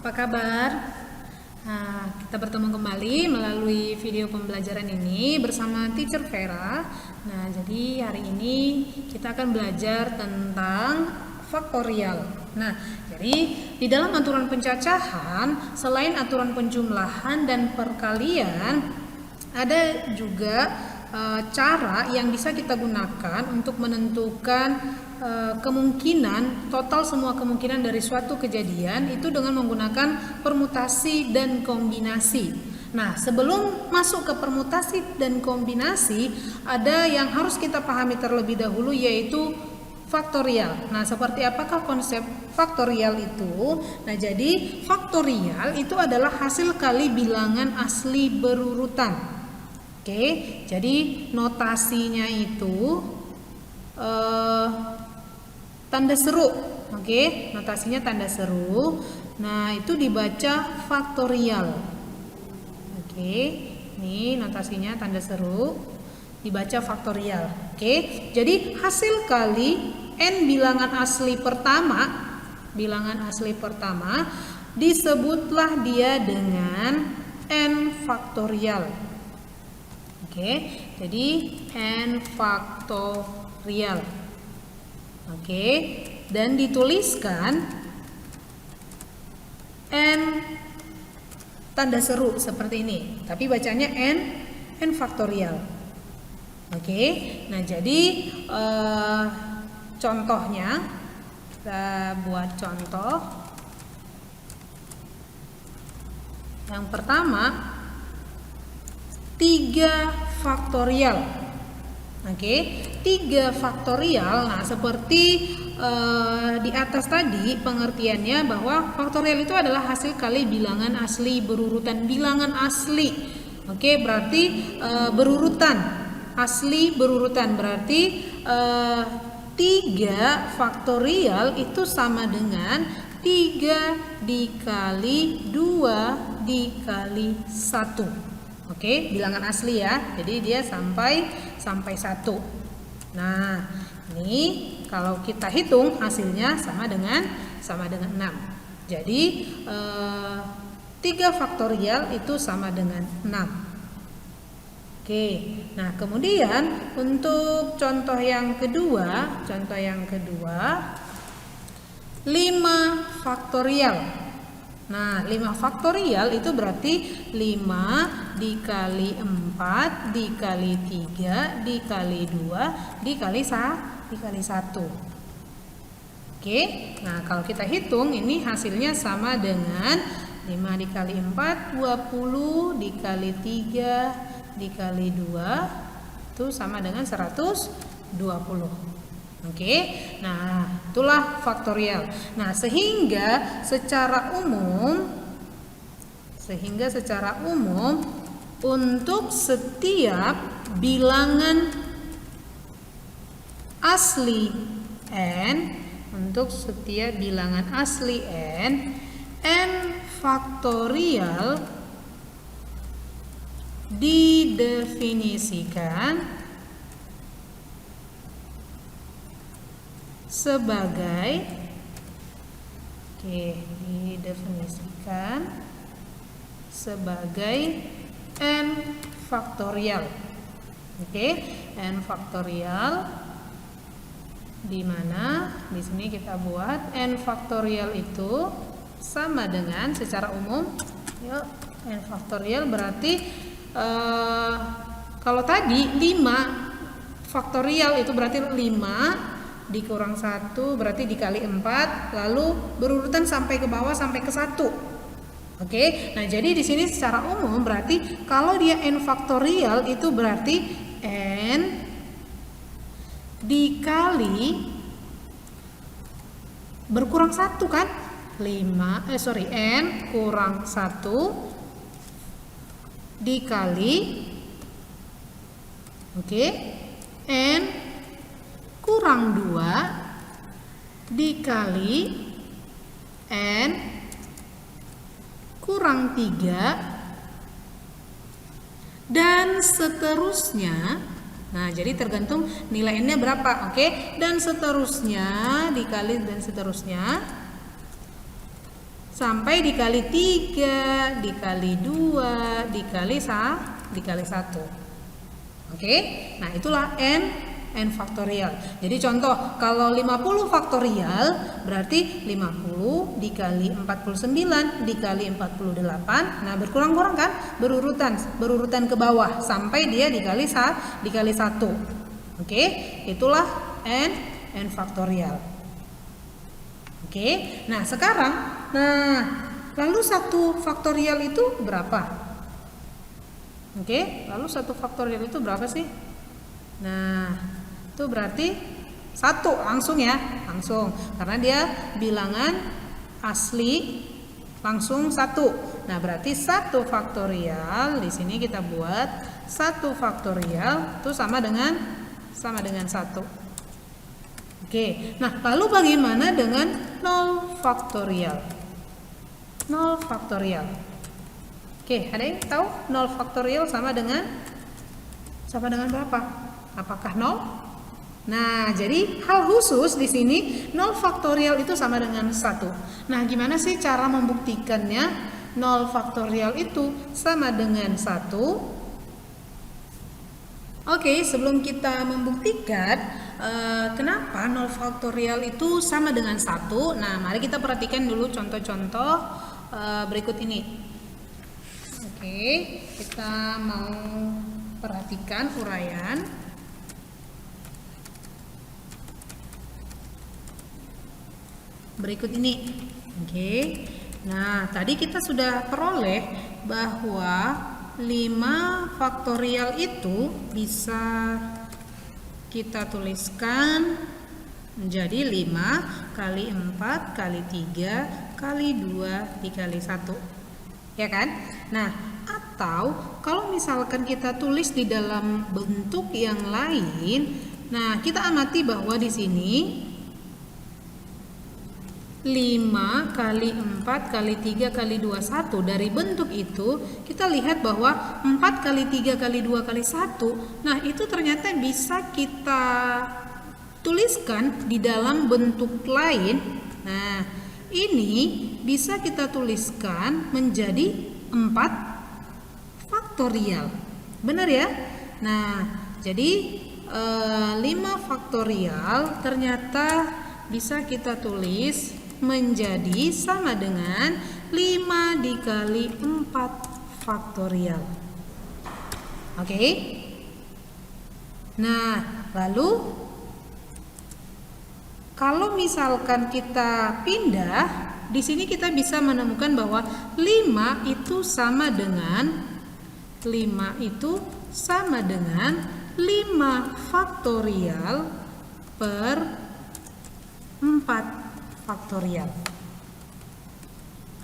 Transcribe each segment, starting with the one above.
apa kabar? Nah, kita bertemu kembali melalui video pembelajaran ini bersama Teacher Vera. Nah, jadi hari ini kita akan belajar tentang faktorial. Nah, jadi di dalam aturan pencacahan, selain aturan penjumlahan dan perkalian, ada juga cara yang bisa kita gunakan untuk menentukan kemungkinan, total semua kemungkinan dari suatu kejadian itu dengan menggunakan permutasi dan kombinasi. Nah, sebelum masuk ke permutasi dan kombinasi, ada yang harus kita pahami terlebih dahulu, yaitu faktorial. Nah, seperti apakah konsep faktorial itu? Nah, jadi faktorial itu adalah hasil kali bilangan asli berurutan. Oke, jadi notasinya itu tanda seru. Oke, notasinya tanda seru. Nah, itu dibaca faktorial. Oke, ini notasinya tanda seru, dibaca faktorial. Oke, jadi hasil kali n bilangan asli pertama, disebutlah dia dengan n faktorial. Oke, jadi n faktorial. Oke, dan dituliskan n tanda seru seperti ini, tapi bacanya n faktorial. Oke, nah jadi contohnya kita buat contoh. Yang pertama, 3 faktorial. Oke, 3 faktorial. Nah, seperti di atas tadi pengertiannya bahwa faktorial itu adalah hasil kali bilangan asli berurutan, bilangan asli. Oke, berarti berurutan, asli berurutan, berarti 3 faktorial itu sama dengan 3 dikali 2 dikali 1. Oke, bilangan asli ya. Jadi dia sampai 1. Nah, ini kalau kita hitung hasilnya sama dengan 6. Jadi 3 faktorial itu sama dengan 6. Oke. Nah, kemudian untuk contoh yang kedua, 5 faktorial. Nah, 5 faktorial itu berarti 5 dikali 4 dikali 3 dikali 2 dikali 1. Oke, nah kalau kita hitung ini hasilnya sama dengan 5 dikali 4, 20 dikali 3 dikali 2 itu sama dengan 120. Oke, nah itulah faktorial. Nah, sehingga secara umum untuk setiap bilangan asli n, n faktorial didefinisikan sebagai n faktorial. Oke, n faktorial, di mana di sini kita buat n faktorial itu sama dengan secara umum. Yuk, n faktorial berarti kalau tadi 5 faktorial itu berarti 5 dikurang 1 berarti dikali 4, lalu berurutan sampai ke bawah sampai ke 1. Oke, nah jadi di sini secara umum berarti kalau dia n faktorial itu berarti n dikali berkurang 1 kan? n kurang 1 dikali n kurang 2 dikali n kurang 3 dan seterusnya. Nah, jadi tergantung nilai n-nya berapa. Oke, dan seterusnya dikali dan seterusnya sampai dikali 3, dikali 2, dikali 1. Oke, nah itulah n faktorial. Jadi contoh, kalau 50 faktorial berarti 50 dikali 49 dikali 48. Nah, berkurang-kurang kan? Berurutan ke bawah sampai dia dikali 1. Oke, itulah n faktorial. Oke, nah sekarang, lalu 1 faktorial itu berapa? Oke, lalu 1 faktorial itu berapa sih? Nah, itu berarti 1 langsung ya, langsung. Karena dia bilangan asli langsung 1. Nah, berarti 1 faktorial di sini kita buat 1 faktorial itu sama dengan 1. Oke, nah lalu bagaimana dengan 0 faktorial? 0 faktorial. Oke, ada yang tahu 0 faktorial sama dengan berapa? Apakah 0? Nah, jadi hal khusus di sini 0 faktorial itu sama dengan 1. Nah, gimana sih cara membuktikannya 0 faktorial itu sama dengan 1? Oke, sebelum kita membuktikan kenapa 0 faktorial itu sama dengan 1, nah mari kita perhatikan dulu contoh-contoh berikut ini. Oke, kita mau perhatikan uraian. Berikut ini. Oke. Nah, tadi kita sudah peroleh bahwa 5 faktorial itu bisa kita tuliskan menjadi 5 kali 4 kali 3 kali 2 dikali 1. Ya kan? Nah, atau kalau misalkan kita tulis di dalam bentuk yang lain, nah kita amati bahwa di sini 5 kali 4 kali 3 kali 2, 1. Dari bentuk itu kita lihat bahwa 4 kali 3 kali 2 kali 1, nah itu ternyata bisa kita tuliskan di dalam bentuk lain. Nah, ini bisa kita tuliskan menjadi 4 faktorial. Benar ya? Nah, jadi 5 faktorial ternyata bisa kita tulis menjadi sama dengan 5 dikali 4 faktorial. Oke? Nah, lalu kalau misalkan kita pindah, di sini kita bisa menemukan bahwa 5 itu sama dengan 5 faktorial per 4 faktorial.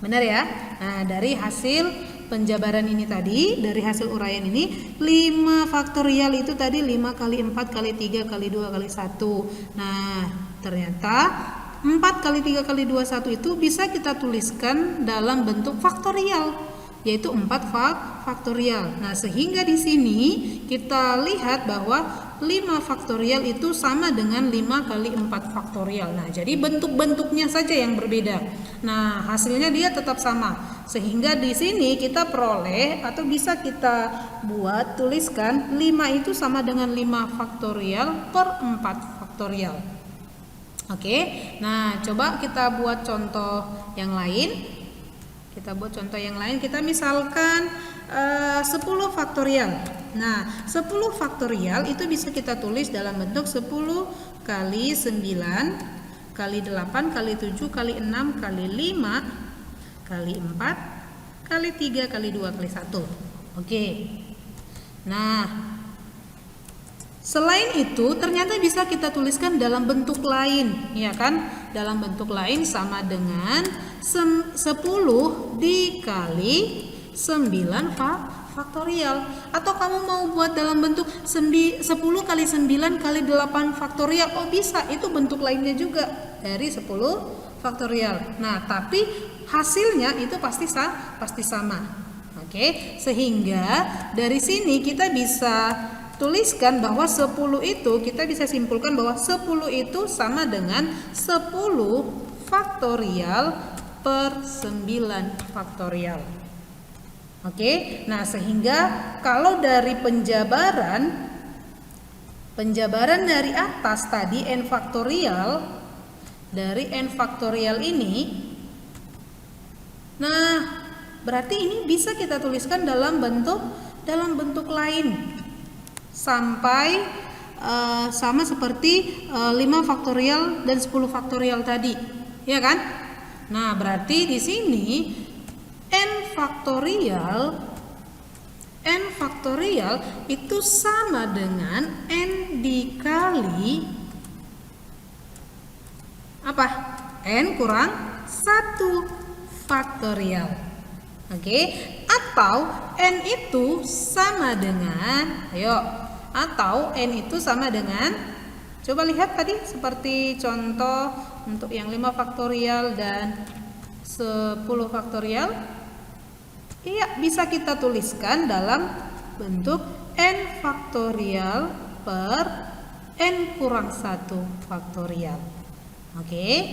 Benar ya? Nah, dari hasil penjabaran ini tadi, dari hasil uraian ini, 5 faktorial itu tadi 5 kali 4 kali 3 kali 2 kali 1. Nah, ternyata 4 kali 3 kali 2 1 itu bisa kita tuliskan dalam bentuk faktorial, yaitu 4 faktorial. Nah, sehingga di sini kita lihat bahwa 5 faktorial itu sama dengan 5 kali 4 faktorial. Nah, jadi bentuk-bentuknya saja yang berbeda. Nah, hasilnya dia tetap sama. Sehingga di sini kita peroleh atau bisa kita buat tuliskan 5 itu sama dengan 5 faktorial per 4 faktorial. Oke. Nah, coba kita buat contoh yang lain. Kita misalkan 10 faktorial. Nah, 10 faktorial itu bisa kita tulis dalam bentuk 10 kali 9 kali 8 kali 7 kali 6 kali 5 kali 4 kali 3 kali 2 kali 1. Oke. Nah, selain itu ternyata bisa kita tuliskan dalam bentuk lain, ya kan? Dalam bentuk lain sama dengan 10 dikali 9 faktorial. Atau kamu mau buat dalam bentuk 10 kali 9 kali 8 faktorial. Oh, bisa, itu bentuk lainnya juga dari 10 faktorial. Nah, tapi hasilnya itu pasti sama. Oke, sehingga dari sini kita bisa tuliskan bahwa 10 itu, kita bisa simpulkan bahwa 10 itu sama dengan 10 faktorial per 9 faktorial. Oke, nah sehingga kalau dari penjabaran dari atas tadi n faktorial, dari n faktorial ini, nah berarti ini bisa kita tuliskan dalam bentuk lain sampai sama seperti 5 faktorial dan 10 faktorial tadi, ya kan? Nah, berarti di sini n faktorial itu sama dengan n dikali apa? N kurang 1 faktorial. Oke, atau n itu sama dengan, atau n itu sama dengan, coba lihat tadi seperti contoh untuk yang 5 faktorial dan 10 faktorial. Iya, bisa kita tuliskan dalam bentuk n faktorial per n kurang 1 faktorial. Oke,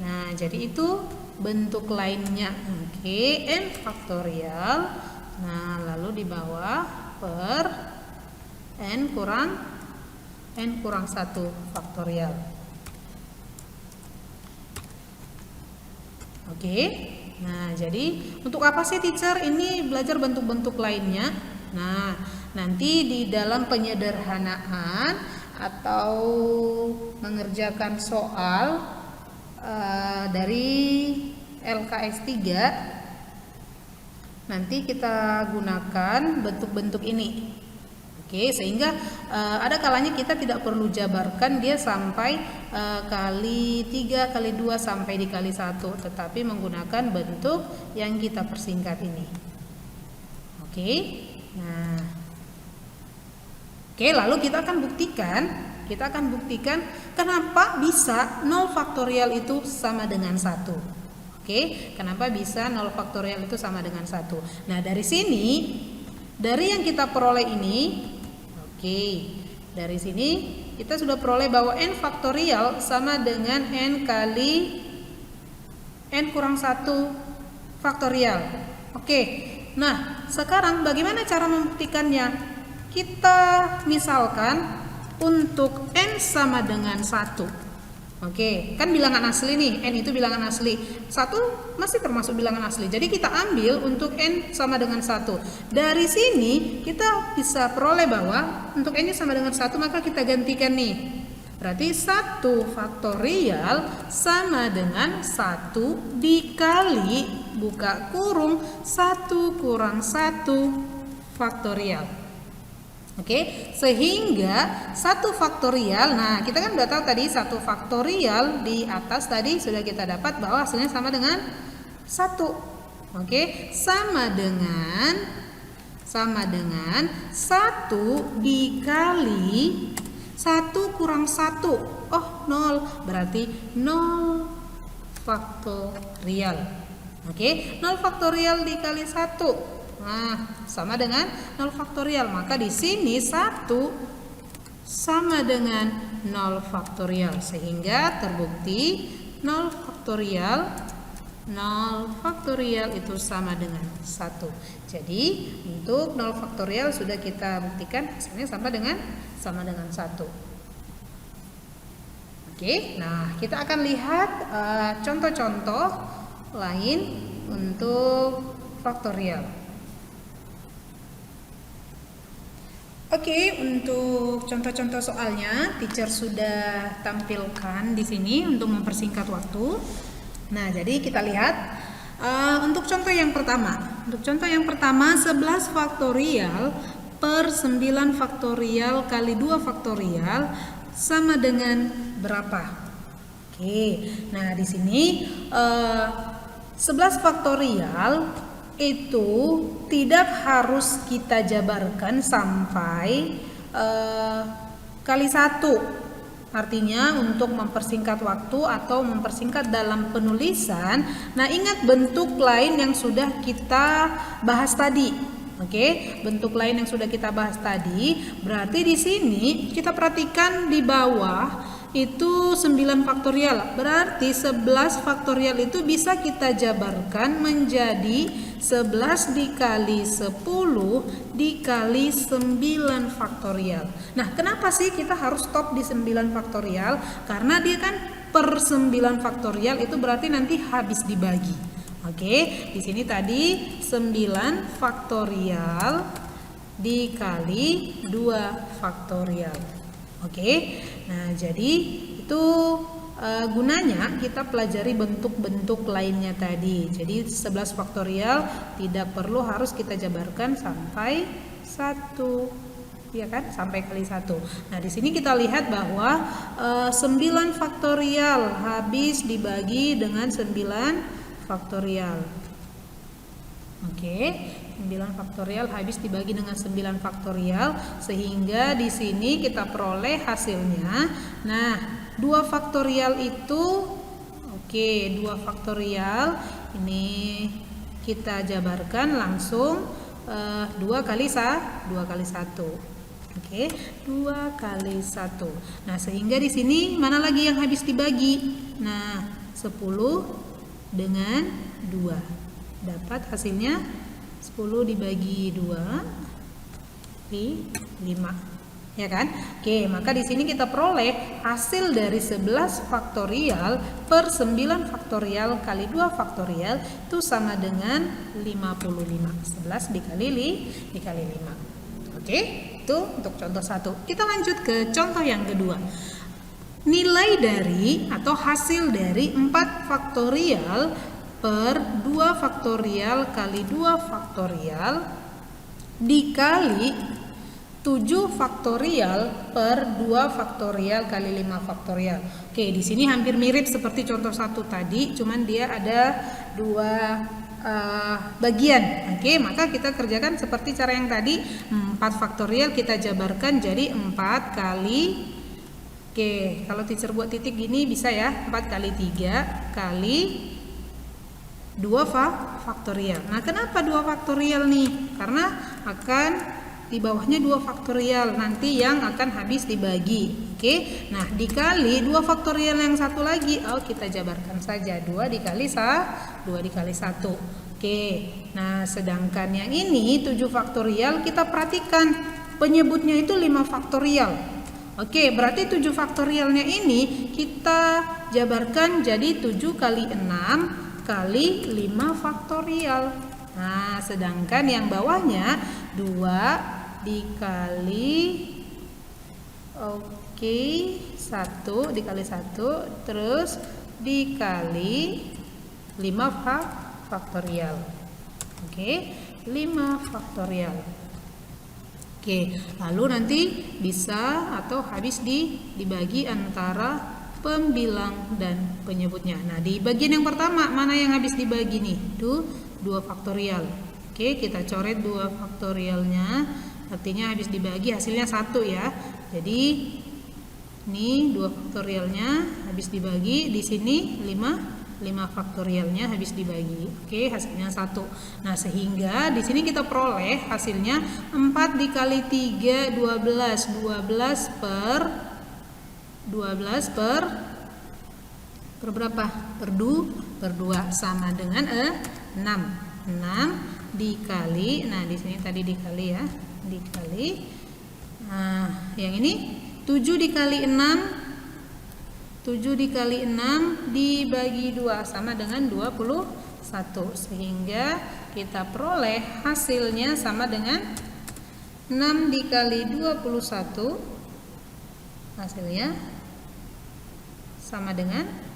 nah jadi itu bentuk lainnya. Oke, n faktorial. Nah, lalu di bawah per n kurang 1 faktorial. Oke, nah jadi untuk apa sih teacher ini belajar bentuk-bentuk lainnya? Nah, nanti di dalam penyederhanaan atau mengerjakan soal dari LKS 3 nanti kita gunakan bentuk-bentuk ini. Oke, sehingga ada kalanya kita tidak perlu jabarkan dia sampai kali 3 kali 2 sampai dikali 1, tetapi menggunakan bentuk yang kita persingkat ini. Oke. Nah. Oke, lalu kita akan buktikan kenapa bisa 0 faktorial itu sama dengan 1. Oke, kenapa bisa 0 faktorial itu sama dengan 1? Nah, dari sini, dari yang kita peroleh ini, oke, dari sini kita sudah peroleh bahwa n faktorial sama dengan n kali n kurang 1 faktorial. Oke, nah sekarang bagaimana cara membuktikannya? Kita misalkan untuk n sama dengan 1. Oke, kan bilangan asli nih, n itu bilangan asli. 1 masih termasuk bilangan asli. Jadi kita ambil untuk n sama dengan 1. Dari sini kita bisa peroleh bahwa untuk n sama dengan 1, maka kita gantikan nih. Berarti 1 faktorial sama dengan 1 dikali buka kurung 1 kurang 1 faktorial. Oke, sehingga 1 faktorial, nah kita kan udah tahu tadi 1 faktorial di atas tadi sudah kita dapat bahwa hasilnya sama dengan 1. Oke, sama dengan 1 dikali 1 kurang 1. Oh, 0. Berarti 0 faktorial. Oke, 0 faktorial dikali 1. Nah, sama dengan 0 faktorial. Maka di sini 1 sama dengan 0 faktorial. Sehingga terbukti 0 faktorial itu sama dengan 1. Jadi, untuk 0 faktorial sudah kita buktikan hasilnya sama dengan 1. Oke, nah kita akan lihat contoh-contoh lain untuk faktorial. Oke, untuk contoh-contoh soalnya teacher sudah tampilkan di sini untuk mempersingkat waktu. Nah, jadi kita lihat untuk contoh yang pertama. Untuk contoh yang pertama 11 faktorial per 9 faktorial kali 2 faktorial sama dengan berapa? Oke. Nah, di sini 11 faktorial itu tidak harus kita jabarkan sampai kali 1. Artinya untuk mempersingkat waktu atau mempersingkat dalam penulisan. Nah, ingat bentuk lain yang sudah kita bahas tadi. Oke, bentuk lain yang sudah kita bahas tadi. Berarti di sini kita perhatikan di bawah itu 9 faktorial. Berarti 11 faktorial itu bisa kita jabarkan menjadi 11 dikali 10 dikali 9 faktorial. Nah, kenapa sih kita harus stop di 9 faktorial? Karena dia kan per 9 faktorial itu berarti nanti habis dibagi. Oke, di sini tadi 9 faktorial dikali 2 faktorial. Oke. Nah, jadi itu gunanya kita pelajari bentuk-bentuk lainnya tadi. Jadi 11 faktorial tidak perlu harus kita jabarkan sampai 1. Ya kan? Sampai kali 1. Nah, di sini kita lihat bahwa 9 faktorial habis dibagi dengan 9 faktorial. Oke, 9 faktorial habis dibagi dengan 9 faktorial, sehingga di sini kita peroleh hasilnya. Nah, 2 faktorial itu, oke, 2 faktorial ini kita jabarkan langsung 2 kali 1. Oke, 2 kali 1. Nah, sehingga di sini mana lagi yang habis dibagi? Nah, 10 dengan 2. Dapat hasilnya 10 dibagi 2 di 5. Ya kan? Oke, maka di sini kita peroleh hasil dari 11 faktorial per 9 faktorial kali 2 faktorial itu sama dengan 55. 11 dikali 5. Oke, itu untuk contoh 1. Kita lanjut ke contoh yang kedua. Nilai dari atau hasil dari 4 faktorial per 2 faktorial kali 2 faktorial dikali 7 faktorial per 2 faktorial kali 5 faktorial. Oke, di sini hampir mirip seperti contoh 1 tadi, cuman dia ada 2 bagian. Oke, maka kita kerjakan seperti cara yang tadi. 4 faktorial kita jabarkan jadi 4 kali, oke, kalau teacher buat titik gini bisa ya, 4 kali 3 kali 2 faktorial. Nah, kenapa 2 faktorial nih? Karena akan di bawahnya 2 faktorial nanti yang akan habis dibagi. Oke. Nah, dikali 2 faktorial yang satu lagi. Kita jabarkan saja 2 dikali 1. Oke. Nah, sedangkan yang ini 7 faktorial kita perhatikan penyebutnya itu 5 faktorial. Oke, berarti 7 faktorialnya ini kita jabarkan jadi 7 kali 6 kali 5 faktorial. Nah, sedangkan yang bawahnya 2 dikali 1 dikali 1 terus dikali 5 faktorial. Oke, 5 faktorial. Oke, lalu nanti bisa atau habis dibagi antara pembilang dan penyebutnya. Nah, di bagian yang pertama mana yang habis dibagi nih? 2 faktorial. Oke, kita coret 2 faktorialnya. Artinya habis dibagi hasilnya 1 ya. Jadi ini 2 faktorialnya habis dibagi, di sini 5 faktorialnya habis dibagi. Oke, hasilnya 1. Nah, sehingga di sini kita peroleh hasilnya 4 dikali 3 12 per berapa? Per 2 sama dengan 6 dikali, nah di sini tadi dikali ya, dikali. Nah, yang ini 7 dikali 6 dibagi 2 sama dengan 21, sehingga kita peroleh hasilnya sama dengan 6 dikali 21, hasilnya sama dengan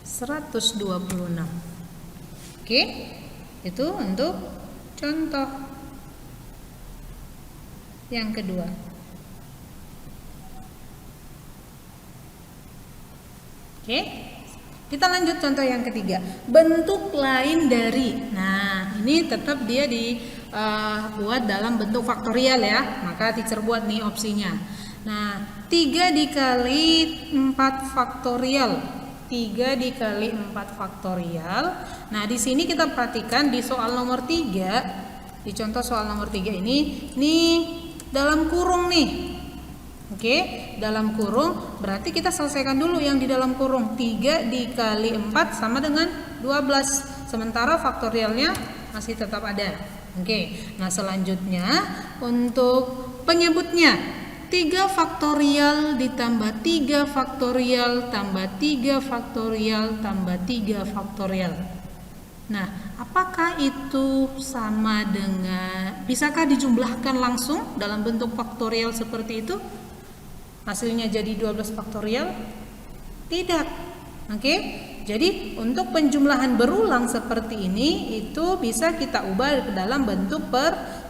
126. Oke, itu untuk contoh yang kedua. Oke, kita lanjut contoh yang ketiga. Bentuk lain dari. Nah, ini tetap dia dibuat dalam bentuk faktorial ya. Maka teacher buat nih opsinya. Nah, 3 dikali 4 faktorial. 3 dikali 4 faktorial. Nah, di sini kita perhatikan di soal nomor 3, di contoh soal nomor 3 ini dalam kurung nih. Oke, dalam kurung berarti kita selesaikan dulu yang di dalam kurung. 3 dikali 4 sama dengan 12. Sementara faktorialnya masih tetap ada. Oke, nah selanjutnya untuk penyebutnya 3 faktorial ditambah 3 faktorial tambah 3 faktorial tambah 3 faktorial. Nah, apakah itu sama dengan, bisakah dijumlahkan langsung dalam bentuk faktorial seperti itu? Hasilnya jadi 12 faktorial? Tidak. Oke. Jadi untuk penjumlahan berulang seperti ini itu bisa kita ubah ke dalam bentuk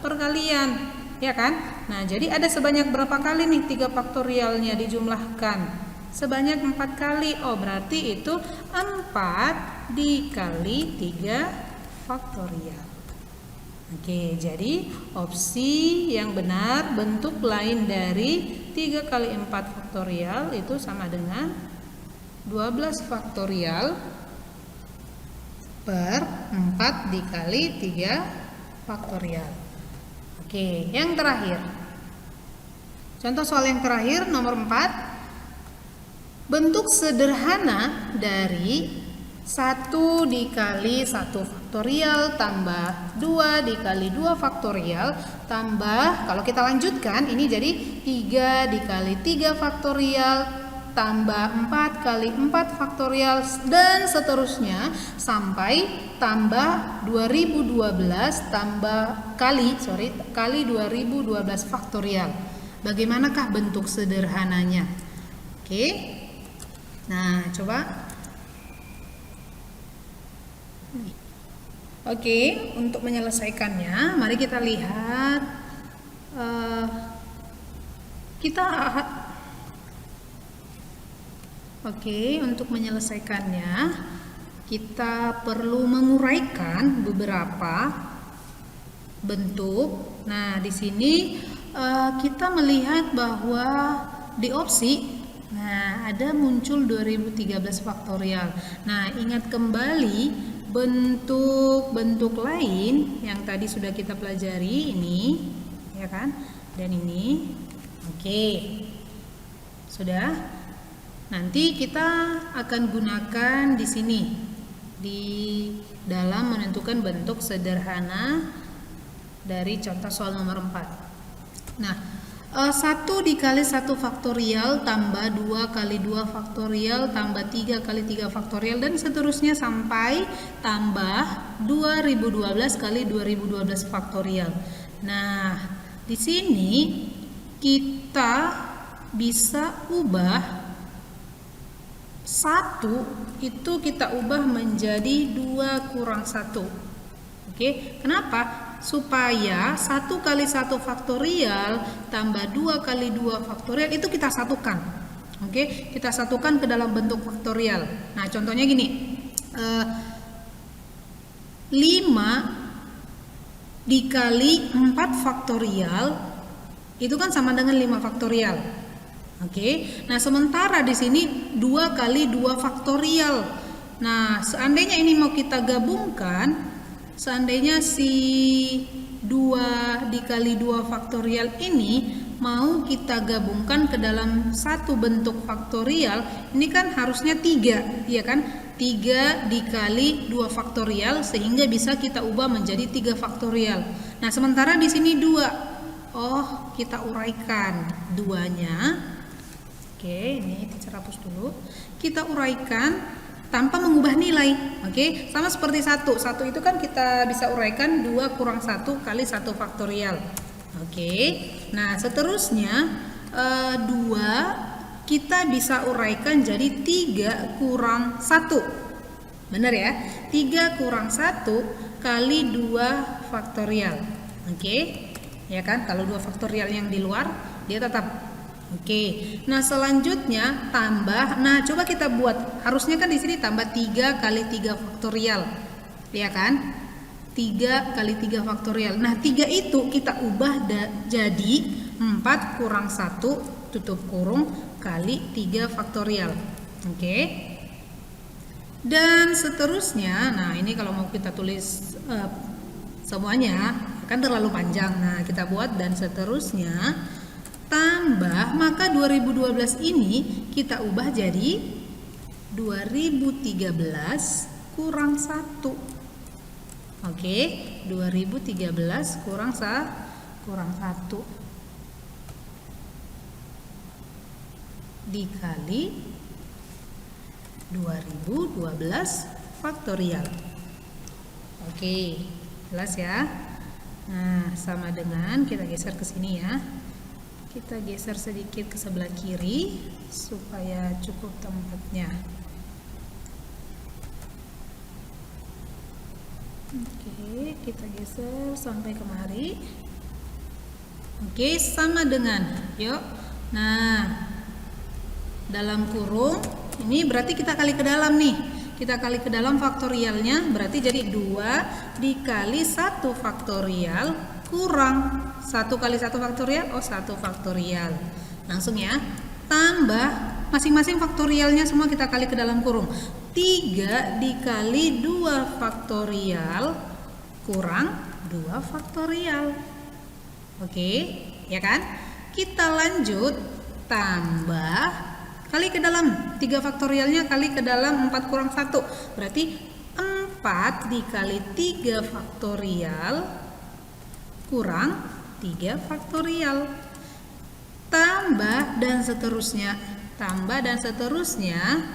perkalian, ya kan? Nah, jadi ada sebanyak berapa kali nih 3 faktorialnya dijumlahkan? Sebanyak 4 kali. Oh, berarti itu 4 dikali 3 faktorial. Oke, jadi opsi yang benar bentuk lain dari 3 kali 4 faktorial itu sama dengan 12 faktorial per 4 dikali 3 faktorial. Oke, yang terakhir. Contoh soal yang terakhir nomor 4. Bentuk sederhana dari 1 dikali 1 faktorial tambah 2 dikali 2 faktorial tambah, kalau kita lanjutkan ini jadi 3 dikali 3 faktorial tambah 4 kali 4 faktorial dan seterusnya sampai tambah 2012 kali 2012 faktorial. Bagaimanakah bentuk sederhananya? Oke. Nah, coba. Oke, untuk menyelesaikannya, mari kita lihat. Untuk menyelesaikannya, kita perlu menguraikan beberapa bentuk. Nah, di sini kita melihat bahwa di opsi ada muncul 2013 faktorial. Nah, ingat kembali bentuk-bentuk lain yang tadi sudah kita pelajari ini, ya kan? Dan ini. Oke. Sudah? Nanti kita akan gunakan di sini di dalam menentukan bentuk sederhana dari contoh soal nomor 4. Nah, 1 dikali 1 faktorial tambah 2 kali 2 faktorial tambah 3 kali 3 faktorial dan seterusnya sampai tambah 2012 kali 2012 faktorial. Nah, di sini kita bisa ubah 1 itu kita ubah menjadi 2 kurang 1. Oke, kenapa? Supaya 1 kali 1 faktorial tambah 2 kali 2 faktorial itu kita satukan. Oke, kita satukan ke dalam bentuk faktorial. Nah, contohnya gini. 5 dikali 4 faktorial itu kan sama dengan 5 faktorial. Oke. Nah, sementara di sini 2 kali 2 faktorial. Nah, seandainya ini mau kita gabungkan, seandainya si 2 dikali 2 faktorial ini mau kita gabungkan ke dalam satu bentuk faktorial, ini kan harusnya 3, ya kan? 3 dikali 2 faktorial sehingga bisa kita ubah menjadi 3 faktorial. Nah, sementara di sini 2. Oh, kita uraikan 2-nya. Oke, ini teacher hapus dulu. Kita uraikan tanpa mengubah nilai. Oke, sama seperti 1 itu kan kita bisa uraikan 2 kurang 1 kali 1 faktorial. Oke, nah seterusnya 2 kita bisa uraikan jadi 3 kurang 1. Benar ya? 3 kurang 1 kali 2 faktorial. Oke, ya kan? Kalau 2 faktorial yang di luar dia tetap. Oke, nah selanjutnya tambah. Nah, coba kita buat. Harusnya kan di sini tambah 3 kali 3 faktorial, ya kan? 3 kali 3 faktorial. Nah, 3 itu kita ubah jadi 4 kurang 1 tutup kurung kali 3 faktorial. Oke. Dan seterusnya. Nah, ini kalau mau kita tulis semuanya kan terlalu panjang. Nah, kita buat dan seterusnya tambah, maka 2012 ini kita ubah jadi 2013 kurang 1. Oke, 2013 kurang 1 dikali 2012 faktorial. Oke, jelas ya? Nah, sama dengan kita geser ke sini ya. Kita geser sedikit ke sebelah kiri supaya cukup tempatnya. Oke, kita geser sampai kemari. Oke, sama dengan. Yuk. Nah, dalam kurung ini berarti kita kali ke dalam nih. Kita kali ke dalam faktorialnya berarti jadi 2 dikali 1 faktorial kurang 1 kali 1 faktorial, 1 faktorial. Langsung ya, tambah masing-masing faktorialnya semua kita kali ke dalam kurung. 3 dikali 2 faktorial kurang 2 faktorial. Oke, ya kan? Kita lanjut tambah kali ke dalam 3 faktorialnya kali ke dalam 4 kurang 1. Berarti 4 dikali 3 faktorial kurang 3 faktorial. Tambah dan seterusnya. Tambah dan seterusnya.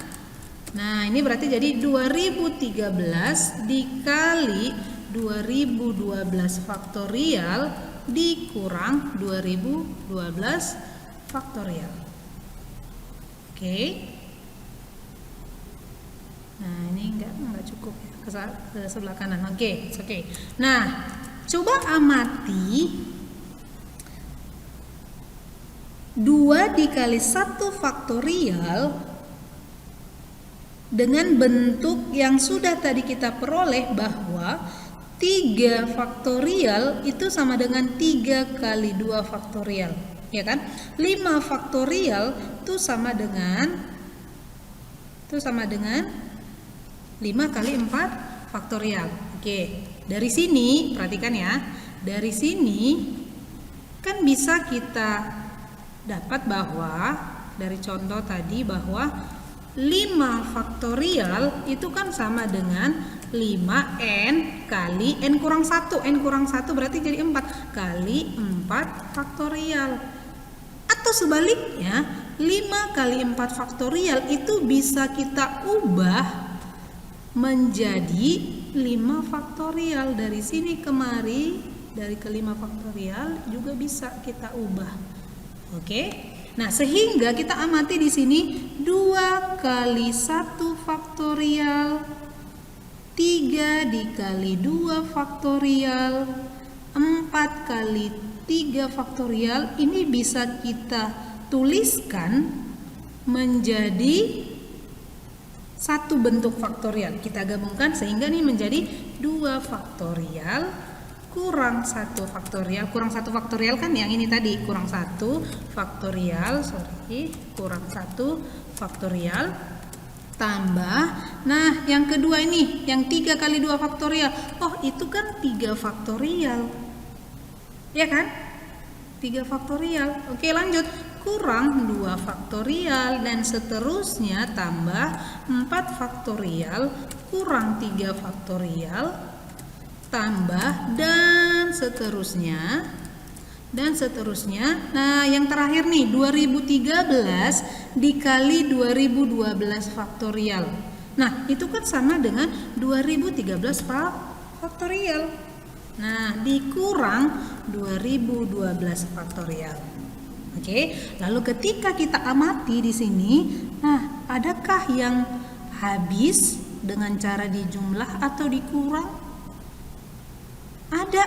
Nah, ini berarti jadi 2013 dikali 2012 faktorial dikurang 2012 faktorial. Oke. Nah, ini enggak cukup ya, ke sebelah kanan. Oke. Nah, coba amati 2 dikali 1 faktorial dengan bentuk yang sudah tadi kita peroleh bahwa 3 faktorial itu sama dengan 3 kali 2 faktorial. Ya kan? 5 faktorial itu sama dengan 5 kali 4 faktorial. Oke, dari sini perhatikan ya. Dari sini kan bisa kita dapat bahwa dari contoh tadi bahwa 5 faktorial itu kan sama dengan 5n kali n kurang 1. N kurang 1 berarti jadi 4 kali 4 faktorial. Atau sebaliknya 5 kali 4 faktorial itu bisa kita ubah menjadi 5 faktorial. Dari sini kemari, dari ke 5 faktorial juga bisa kita ubah. Oke. Nah, sehingga kita amati di sini 2 kali 1 faktorial, 3 dikali 2 faktorial, 4 kali 3 faktorial ini bisa kita tuliskan menjadi satu bentuk faktorial. Kita gabungkan sehingga ini menjadi 2 faktorial kurang 1 faktorial. Kurang 1 faktorial kan yang ini tadi, kurang 1 faktorial, kurang 1 faktorial tambah. Nah, yang kedua ini, yang 3 kali 2 faktorial. Oh, itu kan 3 faktorial. Ya kan? 3 faktorial. Oke, lanjut. Kurang 2 faktorial dan seterusnya tambah 4 faktorial kurang 3 faktorial tambah dan seterusnya. Nah, yang terakhir nih 2013 dikali 2012 faktorial. Nah, itu kan sama dengan 2013 faktorial. Nah, dikurang 2012 faktorial. Oke, lalu ketika kita amati di sini, nah, adakah yang habis dengan cara dijumlah atau dikurang? Ada,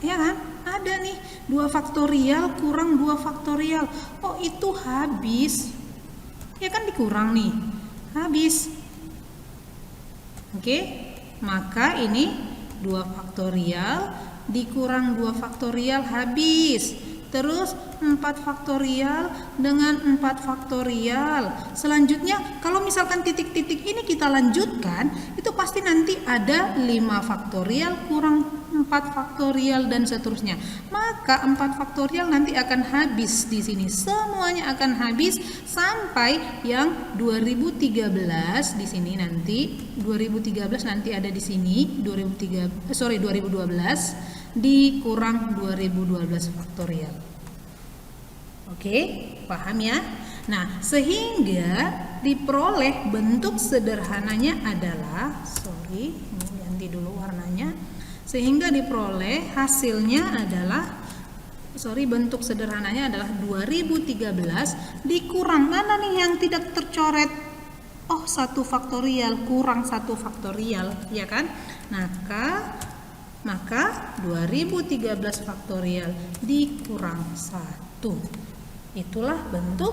ya kan? Ada nih, 2 faktorial kurang 2 faktorial. Oh, itu habis. Ya kan dikurang nih. Habis. Oke, maka ini 2 faktorial dikurang 2 faktorial habis. Terus 4 faktorial dengan 4 faktorial. Selanjutnya kalau misalkan titik-titik ini kita lanjutkan, itu pasti nanti ada 5 faktorial kurang 4 4 faktorial dan seterusnya. Maka 4 faktorial nanti akan habis di sini. Semuanya akan habis sampai yang 2013 di sini nanti. 2013 nanti ada di sini 2012 dikurang 2012 faktorial. Oke, paham ya? Nah, sehingga diperoleh bentuk sederhananya adalah, ganti dulu warnanya. Sehingga diperoleh hasilnya adalah, bentuk sederhananya adalah 2013 dikurang, mana nih yang tidak tercoret? Oh, 1 faktorial kurang 1 faktorial, ya kan? Maka 2013 faktorial dikurang 1. Itulah bentuk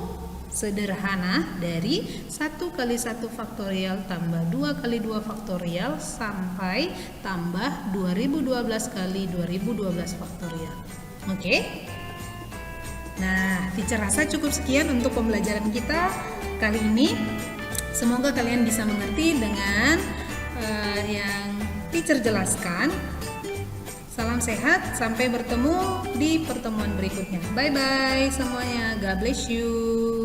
sederhana dari 1 kali 1 faktorial tambah 2 kali 2 faktorial sampai tambah 2012 kali 2012 faktorial. Oke? Nah, teacher rasa cukup sekian untuk pembelajaran kita kali ini. Semoga kalian bisa mengerti dengan yang teacher jelaskan. Salam sehat, sampai bertemu di pertemuan berikutnya. Bye bye semuanya, God bless you.